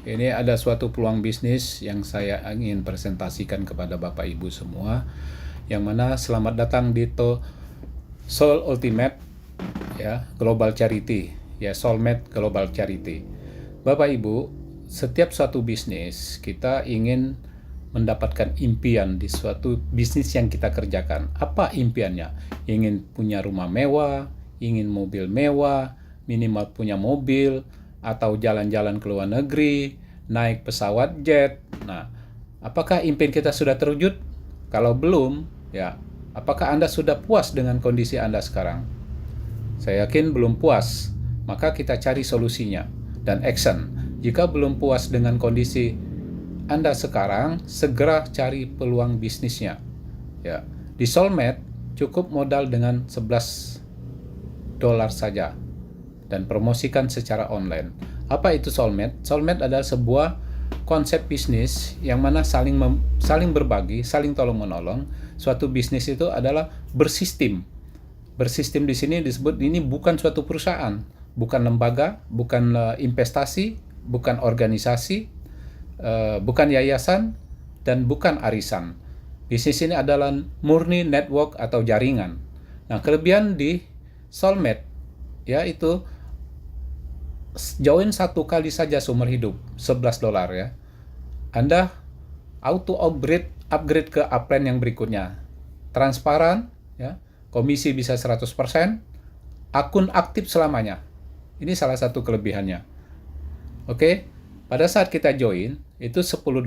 Ini ada suatu peluang bisnis yang saya ingin presentasikan kepada Bapak Ibu semua, yang mana selamat datang di Soul Ultimate ya, Global Charity, ya, Soulmate Global Charity. Bapak Ibu, setiap suatu bisnis kita ingin mendapatkan impian di suatu bisnis yang kita kerjakan. Apa impiannya? Ingin punya rumah mewah, ingin mobil mewah, minimal punya mobil, atau jalan-jalan ke luar negeri, naik pesawat jet. Nah, apakah impian kita sudah terwujud? Kalau belum, ya, apakah Anda sudah puas dengan kondisi Anda sekarang? Saya yakin belum puas, maka kita cari solusinya dan action. Jika belum puas dengan kondisi Anda sekarang, segera cari peluang bisnisnya. Ya, di Soulmate cukup modal dengan $11 saja dan promosikan secara online. Apa itu Soulmate? Soulmate adalah sebuah konsep bisnis yang mana saling berbagi, saling tolong-menolong. Suatu bisnis itu adalah bersistem. Bersistem di sini disebut ini bukan suatu perusahaan, bukan lembaga, bukan investasi, bukan organisasi, bukan yayasan, dan bukan arisan. Bisnis ini adalah murni network atau jaringan. Nah, kelebihan di Soulmate yaitu join satu kali saja seumur hidup, $11 ya. Anda auto upgrade ke upline yang berikutnya. Transparan, ya. Komisi bisa 100%, akun aktif selamanya. Ini salah satu kelebihannya. Oke, pada saat kita join, itu $10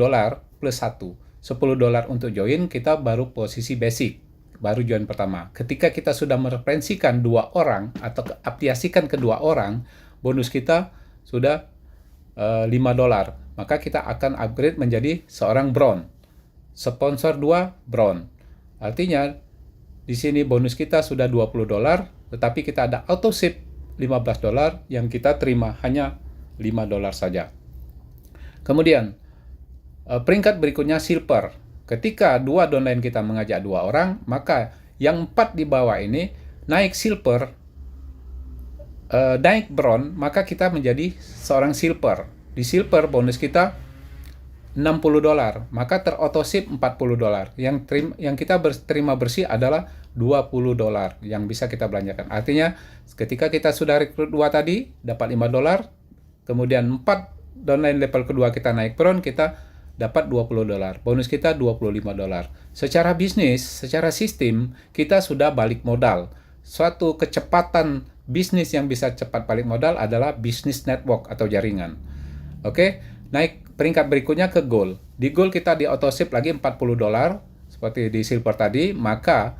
plus 1. $10 untuk join, kita baru posisi basic, baru join pertama. Ketika kita sudah mereferensikan 2 orang, atau afiliasikan ke 2 orang, bonus kita sudah $5. Maka kita akan upgrade menjadi seorang bronze. Sponsor 2, bronze. Artinya, di sini bonus kita sudah $20, tetapi kita ada auto ship $15 yang kita terima hanya $5 saja. Kemudian, peringkat berikutnya silver. Ketika 2 downline kita mengajak 2 orang, maka yang 4 di bawah ini naik silver, naik bronze, maka kita menjadi seorang silver. Di silver bonus kita $60, maka terautoship $40. Yang kita terima bersih adalah $20 yang bisa kita belanjakan. Artinya ketika kita sudah rekrut 2 tadi dapat $5, kemudian 4 downline level kedua kita naik bronze, kita dapat $20. Bonus kita $25. Secara bisnis, secara sistem, kita sudah balik modal. Suatu kecepatan bisnis yang bisa cepat balik modal adalah bisnis network atau jaringan. Oke, naik peringkat berikutnya ke gold. Di gold kita di autoship lagi $40 seperti di silver tadi, maka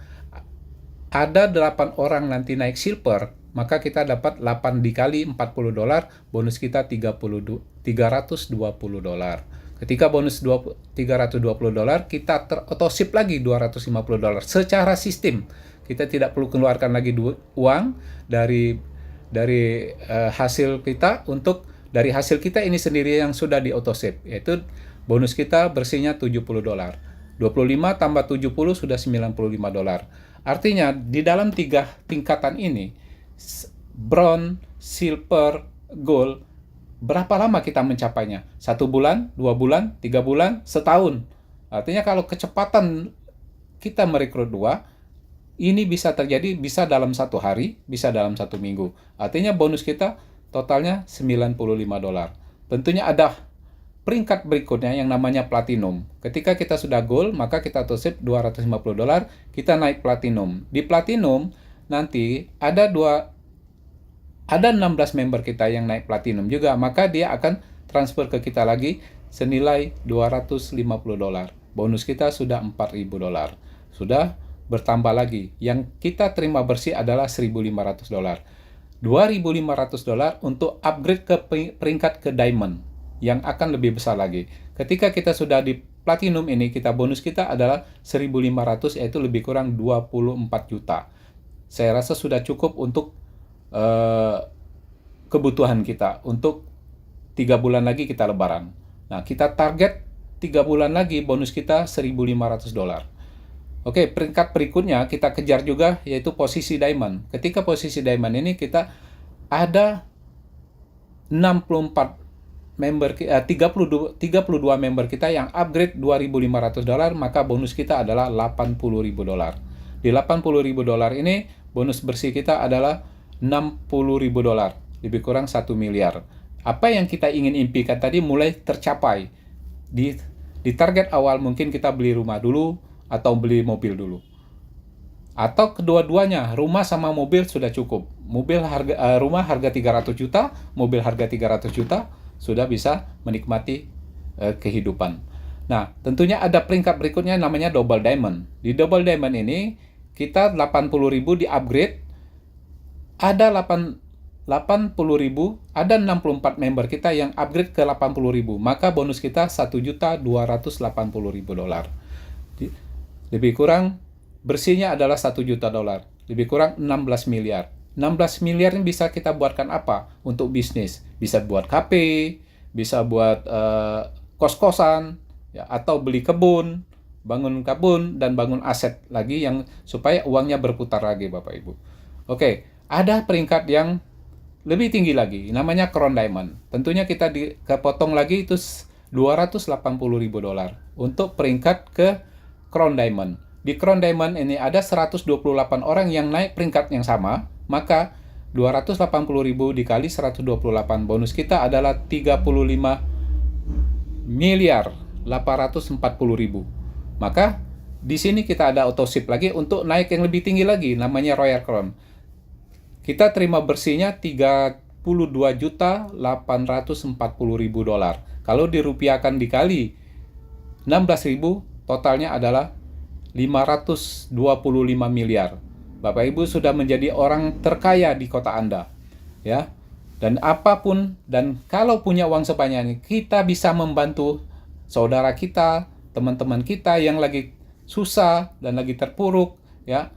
ada 8 orang nanti naik silver, maka kita dapat 8 dikali $40, bonus kita $320. Ketika bonus $320, kita terautoship lagi $250 secara sistem. Kita tidak perlu keluarkan lagi uang dari hasil kita dari hasil kita ini sendiri yang sudah di autoship, yaitu bonus kita bersihnya $70. 25 tambah 70 sudah $95. Artinya di dalam 3 tingkatan ini, bronze, silver, gold, berapa lama kita mencapainya? 1 bulan, 2 bulan, 3 bulan, setahun. Artinya kalau kecepatan kita merekrut 2, ini bisa terjadi bisa dalam 1 hari, bisa dalam 1 minggu. Artinya bonus kita totalnya $95. Tentunya ada peringkat berikutnya yang namanya platinum. Ketika kita sudah gold, maka kita autoship $250, kita naik platinum. Di platinum nanti ada 16 member kita yang naik platinum juga, maka dia akan transfer ke kita lagi senilai $250. Bonus kita sudah $4.000. Sudah bertambah lagi. Yang kita terima bersih adalah $1.500. $2.500 untuk upgrade ke peringkat ke diamond yang akan lebih besar lagi. Ketika kita sudah di platinum ini, kita bonus kita adalah 1.500, yaitu lebih kurang 24 juta. Saya rasa sudah cukup untuk kebutuhan kita. Untuk 3 bulan lagi kita lebaran. Nah, kita target 3 bulan lagi bonus kita $1.500. Oke, peringkat berikutnya kita kejar juga, yaitu posisi diamond. Ketika posisi diamond ini kita ada 64 32 member kita yang upgrade $2.500, maka bonus kita adalah $80.000. Di $80.000 ini, bonus bersih kita adalah $60.000, lebih kurang 1 miliar. Apa yang kita ingin impikan tadi mulai tercapai. Di target awal mungkin kita beli rumah dulu atau beli mobil dulu. Atau kedua-duanya, rumah sama mobil sudah cukup. Rumah harga 300 juta, mobil harga 300 juta, sudah bisa menikmati kehidupan. Nah, tentunya ada peringkat berikutnya namanya Double Diamond. Di Double Diamond ini, kita 80.000 di-upgrade, ada 80.000, ada 64 member kita yang upgrade ke 80.000, maka bonus kita $1.280.000. Lebih kurang bersihnya adalah $1 juta, lebih kurang 16 miliar. 16 miliar ini bisa kita buatkan apa? Untuk bisnis. Bisa buat kafe, bisa buat kos-kosan, ya, atau beli kebun, bangun kebun, dan bangun aset lagi yang supaya uangnya berputar lagi, Bapak Ibu. Oke, ada peringkat yang lebih tinggi lagi, namanya Crown Diamond. Tentunya kita kepotong lagi itu $280.000 untuk peringkat ke Crown Diamond. Di Crown Diamond ini ada 128 orang yang naik peringkat yang sama, maka 280.000 dikali 128, bonus kita adalah 35.840.000. Maka di sini kita ada auto-ship lagi untuk naik yang lebih tinggi lagi, namanya Royal Crown. Kita terima bersihnya $32.840.000. Kalau dirupiahkan dikali 16.000, totalnya adalah 525 miliar. Bapak Ibu sudah menjadi orang terkaya di kota Anda. Ya. Dan apapun, dan kalau punya uang sebanyak ini, kita bisa membantu saudara kita, teman-teman kita yang lagi susah dan lagi terpuruk, ya.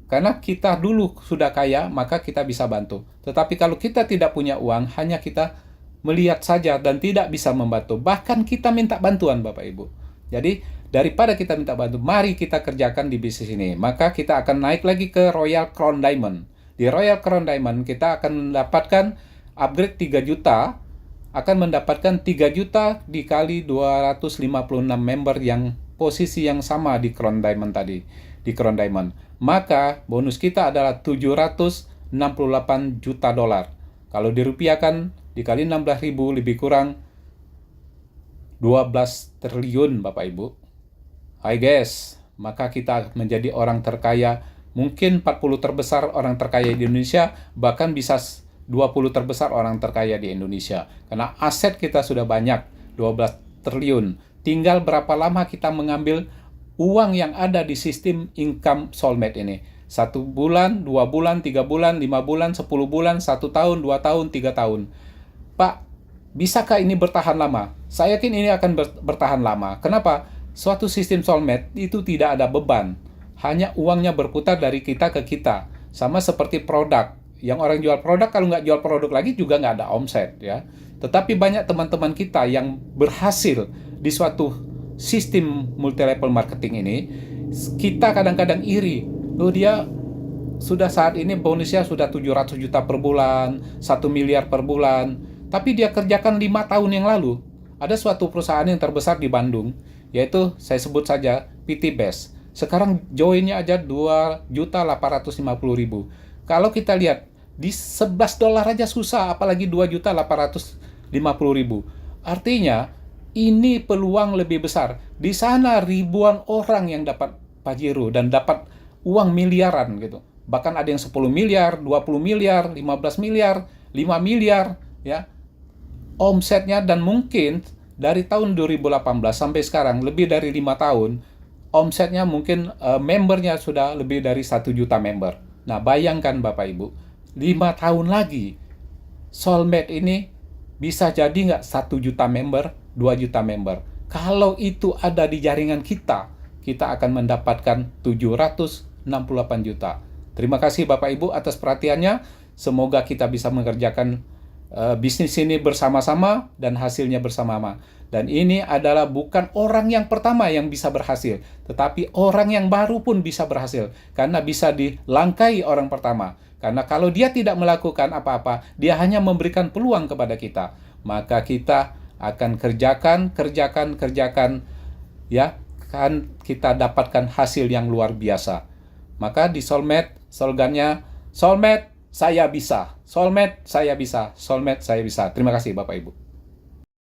Karena kita dulu sudah kaya, maka kita bisa bantu. Tetapi kalau kita tidak punya uang, hanya kita melihat saja dan tidak bisa membantu. Bahkan kita minta bantuan, Bapak Ibu. Jadi, daripada kita minta bantu, mari kita kerjakan di bisnis ini. Maka kita akan naik lagi ke Royal Crown Diamond. Di Royal Crown Diamond, kita akan mendapatkan upgrade 3 juta, akan mendapatkan 3 juta dikali 256 member yang posisi yang sama di Crown Diamond tadi. Di Crown Diamond. Maka bonus kita adalah $768 juta. Kalau dirupiahkan dikali 16.000 lebih kurang 12 triliun, Bapak Ibu. Hai guys, maka kita menjadi orang terkaya, mungkin 40 terbesar orang terkaya di Indonesia, bahkan bisa 20 terbesar orang terkaya di Indonesia. Karena aset kita sudah banyak, 12 triliun. Tinggal berapa lama kita mengambil uang yang ada di sistem income soulmate ini. 1 bulan, 2 bulan, 3 bulan, 5 bulan, 10 bulan, 1 tahun, 2 tahun, 3 tahun. Pak, bisakah ini bertahan lama? Saya yakin ini akan bertahan lama. Kenapa? Suatu sistem soulmate itu tidak ada beban. Hanya uangnya berputar dari kita ke kita. Sama seperti produk. Yang orang jual produk, kalau nggak jual produk lagi juga nggak ada omset, ya. Tetapi banyak teman-teman kita yang berhasil di suatu sistem multi-level marketing ini, kita kadang-kadang iri. Loh, dia sudah saat ini bonusnya sudah 700 juta per bulan, 1 miliar per bulan. Tapi dia kerjakan 5 tahun yang lalu. Ada suatu perusahaan yang terbesar di Bandung, yaitu saya sebut saja PT Best. Sekarang joinnya aja 2.850.000. Kalau kita lihat, di $11 aja susah, apalagi 2.850.000. Artinya, ini peluang lebih besar. Di sana ribuan orang yang dapat Pajero dan dapat uang miliaran gitu. Bahkan ada yang 10 miliar, 20 miliar, 15 miliar, 5 miliar, ya. Omsetnya, dan mungkin dari tahun 2018 sampai sekarang lebih dari 5 tahun, omsetnya mungkin membernya sudah lebih dari 1 juta member. Nah, bayangkan Bapak Ibu, 5 tahun lagi soulmate ini bisa jadi nggak 1 juta member, 2 juta member. Kalau itu ada di jaringan kita, kita akan mendapatkan 768 juta. Terima kasih Bapak Ibu atas perhatiannya. Semoga kita bisa mengerjakan bisnis ini bersama-sama dan hasilnya bersama-sama. Dan ini adalah bukan orang yang pertama yang bisa berhasil, tetapi orang yang baru pun bisa berhasil. Karena bisa dilangkai orang pertama. Karena kalau dia tidak melakukan apa-apa, dia hanya memberikan peluang kepada kita. Maka kita akan kerjakan, ya, kan kita dapatkan hasil yang luar biasa. Maka di Soulmate, slogannya, Soulmate saya bisa, Soulmate saya bisa, Soulmate saya bisa. Terima kasih Bapak Ibu.